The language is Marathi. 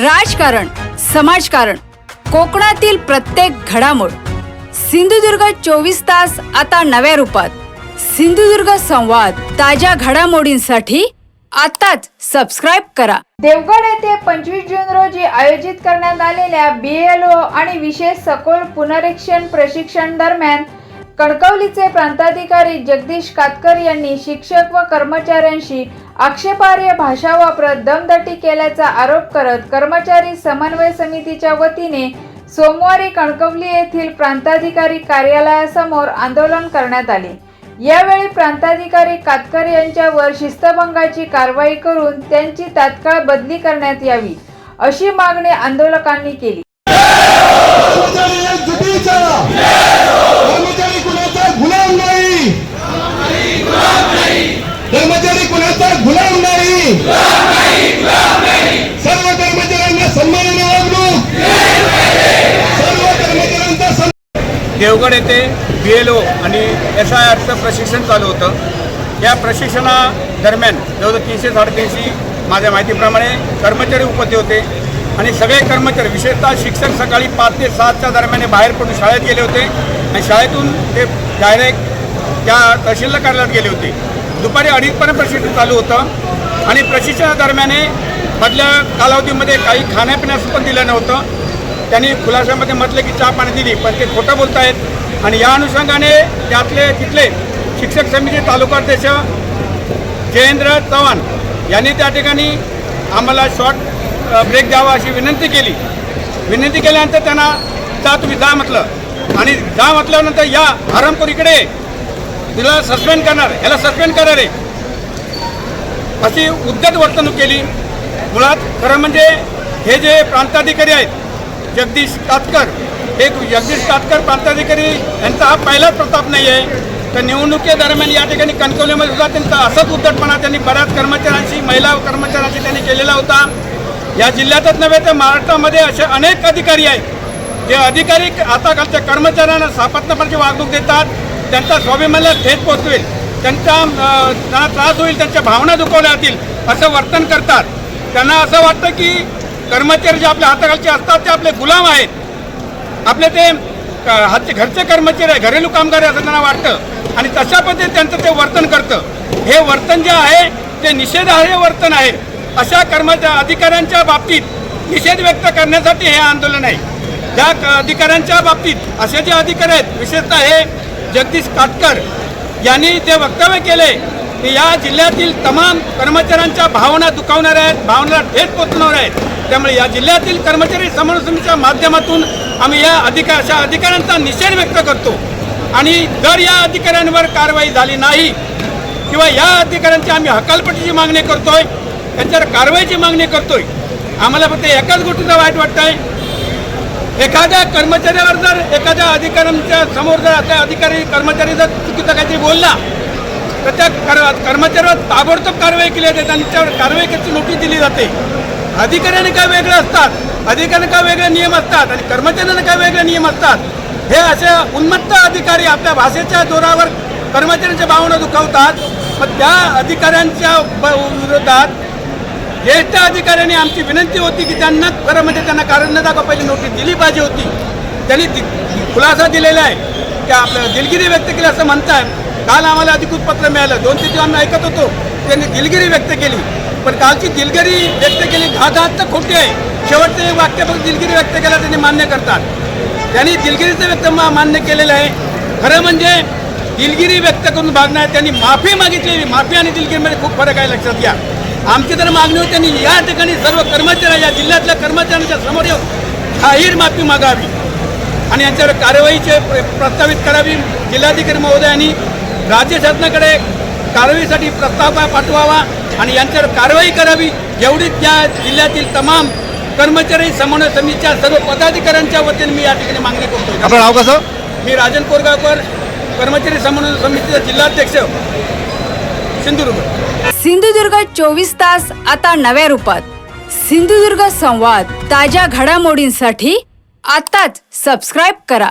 राजकारण, समाजकारण, कोकणातील प्रत्येक घडामोड. सिंधुदुर्ग 24 तास आता नव्या रूपात. सिंधुदुर्ग संवाद, ताज्या घडामोडींसाठी आताच सबस्क्राइब करा. देवगड येथे 25 जून रोजी आयोजित करण्यात आलेल्या BLO आणि विशेष सखोल पुनरीक्षण प्रशिक्षण दरम्यान कणकवलीचे प्रांताधिकारी जगदीश कातकर यांनी शिक्षक व कर्मचाऱ्यांशी आक्षेपार्ह भाषा वापरत दमदाटी केल्याचा आरोप करत कर्मचारी समन्वय समितीच्या वतीने सोमवारी कणकवली येथील प्रांताधिकारी कार्यालयासमोर आंदोलन करण्यात आले. यावेळी प्रांताधिकारी कातकर यांच्यावर शिस्तभंगाची कारवाई करून त्यांची तात्काळ बदली करण्यात यावी अशी मागणी आंदोलकांनी केली. कर्मचारी कुणाचा गुलाम नाही. सर्व कर्मचाऱ्यांना सन्मानाने वागणूक. सर्व कर्मचाऱ्यांचा देवगड येथे BLO आणि SIRचं प्रशिक्षण चालू होतं. या प्रशिक्षणादरम्यान जवळजवळ 300-350 माझ्या माहितीप्रमाणे कर्मचारी उपस्थित होते आणि सगळे कर्मचारी विशेषतः शिक्षक सकाळी 5 ते 7च्या दरम्यान बाहेर पडून शाळेत गेले होते आणि शाळेतून ते डायरेक्ट त्या तहसील कार्यालयात गेले होते. दुपारी 2:30पर्यंत प्रशिक्षण चालू होतं आणि प्रशिक्षणादरम्यान मधल्या कालावधीमध्ये काही खाण्यापिण्यास पण दिलं नव्हतं. त्यांनी खुलाशामध्ये म्हटलं की चहा पाणी दिली, पण ते खोटं बोलत आहेत. आणि या अनुषंगाने तिथले शिक्षक समिती तालुकाध्यक्ष जयेंद्र चव्हाण यांनी त्या ठिकाणी आम्हाला शॉर्ट ब्रेक द्यावा अशी विनंती केली. विनंती केल्यानंतर त्यांना तुम्ही जा म्हटलं आणि जा म्हटल्यानंतर या हरामखोर इकडे तिला सस्पेंड करणार, ह्याला सस्पेंड करणार आहे अशी उद्धट वर्तणूक केली. मुळात खरं म्हणजे हे जे प्रांताधिकारी आहेत जगदीश कातकर, हे जगदीश कातकर प्रांताधिकारी यांचा हा पहिलाच प्रताप नाही आहे. तर निवडणुकीदरम्यान या ठिकाणी कणकवलीमध्ये सुद्धा त्यांचा असाच उद्धटपणा त्यांनी बऱ्याच कर्मचाऱ्यांशी, महिला कर्मचाऱ्यांशी त्यांनी केलेला होता. या जिल्ह्यातच नव्हे तर महाराष्ट्रामध्ये असे अनेक अधिकारी आहेत जे अधिकारी आता खालच्या कर्मचाऱ्यांना सापत्नपणाची वागणूक देतात, त्यांचा स्वाभिमानाला ठेच पोचवेल, त्यांना त्रास होईल, त्यांच्या भावना दुखावल्या जातील असं वर्तन करतात. त्यांना असं वाटतं की कर्मचारी जे आपल्या हाताखालचे असतात ते आपले गुलाम आहेत, आपले ते घरचे कर्मचारी आहे, घरेलू कामगार असं त्यांना वाटतं आणि तशा पद्धतीने त्यांचं ते वर्तन करतं. हे वर्तन जे आहे ते निषेधार्ह वर्तन आहे. अशा अधिकाऱ्यांच्या बाबतीत निषेध व्यक्त करण्यासाठी हे आंदोलन आहे. ज्या अधिकाऱ्यांच्या बाबतीत असे जे अधिकारी आहेत, विशेषतः हे जगदीश कातकर यांनी जे वक्तव्य केले ते या जिल्ह्यातील तमाम कर्मचाऱ्यांच्या भावना दुखावणाऱ्या आहेत, भावनाला ठेच पोचवणाऱ्या आहेत. त्यामुळे या जिल्ह्यातील कर्मचारी समन्वय समितीच्या माध्यमातून आम्ही या अशा अधिकाऱ्यांचा निषेध व्यक्त करतो आणि जर या अधिकाऱ्यांवर कारवाई झाली नाही किंवा या अधिकाऱ्यांची आम्ही हकालपट्टीची मागणी करतोय, त्यांच्यावर कारवाईची मागणी करतोय. आम्हाला फक्त एकाच गोष्टीचं वाईट वाटतं आहे, एखाद्या कर्मचाऱ्यावर जर एखाद्या अधिकाऱ्यांच्या समोर जर आता अधिकारी कर्मचारी जर चुकीचं काहीतरी बोलला तर त्या कर्मचाऱ्यावर ताबडतोब कारवाई केली जाते, त्यांच्यावर कारवाई करायची नोटीस दिली जाते. अधिकाऱ्यांना काय वेगळे असतात, अधिकाऱ्यांना काय वेगळे नियम असतात आणि कर्मचाऱ्यांना काय वेगळे नियम असतात. हे असे उन्मत्त अधिकारी आपल्या भाषेच्या जोरावर कर्मचाऱ्यांच्या भावना दुखावतात. मग त्या अधिकाऱ्यांच्या विरोधात ज्येष्ठ अधिकाऱ्यांनी आमची विनंती होती की त्यांना खरं म्हणजे त्यांना कारण न दाखवा पहिली नोटीस दिली पाहिजे होती. त्यांनी खुलासा दिलेला आहे की आपलं दिलगिरी व्यक्त केली असं म्हणतात. काल आम्हाला अधिकृत पत्र मिळालं, 2-3 दिवस आम्ही ऐकत होतो त्यांनी दिलगिरी व्यक्त केली, पण कालची दिलगिरी व्यक्त केली घात तर खोटी आहे. शेवटचं एक वाक्य फक्त दिलगिरी व्यक्त केलं त्यांनी मान्य करतात. त्यांनी दिलगिरीचं व्यक्त मान्य केलेलं आहे. खरं म्हणजे दिलगिरी व्यक्त करून भागणार, त्यांनी माफी मागितलेली. माफी आणि दिलगिरीमध्ये खूप फरक आहे, लक्षात घ्या. आमची तर मागणी होती त्यांनी या ठिकाणी सर्व कर्मचारी या जिल्ह्यातल्या कर्मचाऱ्यांच्या समोर येऊन जाहीर माफी मागावी आणि यांच्यावर कारवाईचे प्रस्तावित करावी. जिल्हाधिकारी महोदयांनी राज्य शासनाकडे कारवाईसाठी प्रस्ताव पाठवावा आणि यांच्यावर कारवाई करावी एवढी त्या जिल्ह्यातील तमाम कर्मचारी समन्वय समितीच्या सर्व पदाधिकाऱ्यांच्या वतीने मी या ठिकाणी मागणी करतो. आपलं नाव कसं? मी राजन कोरगावकर, कर्मचारी समन्वय समितीचा जिल्हाध्यक्ष, सिंधुदुर्ग. सिंधुदुर्ग 24 तास आता नव्या रूपात. सिंधुदुर्ग संवाद, ताज्या घडामोडींसाठी आताच सबस्क्राइब करा.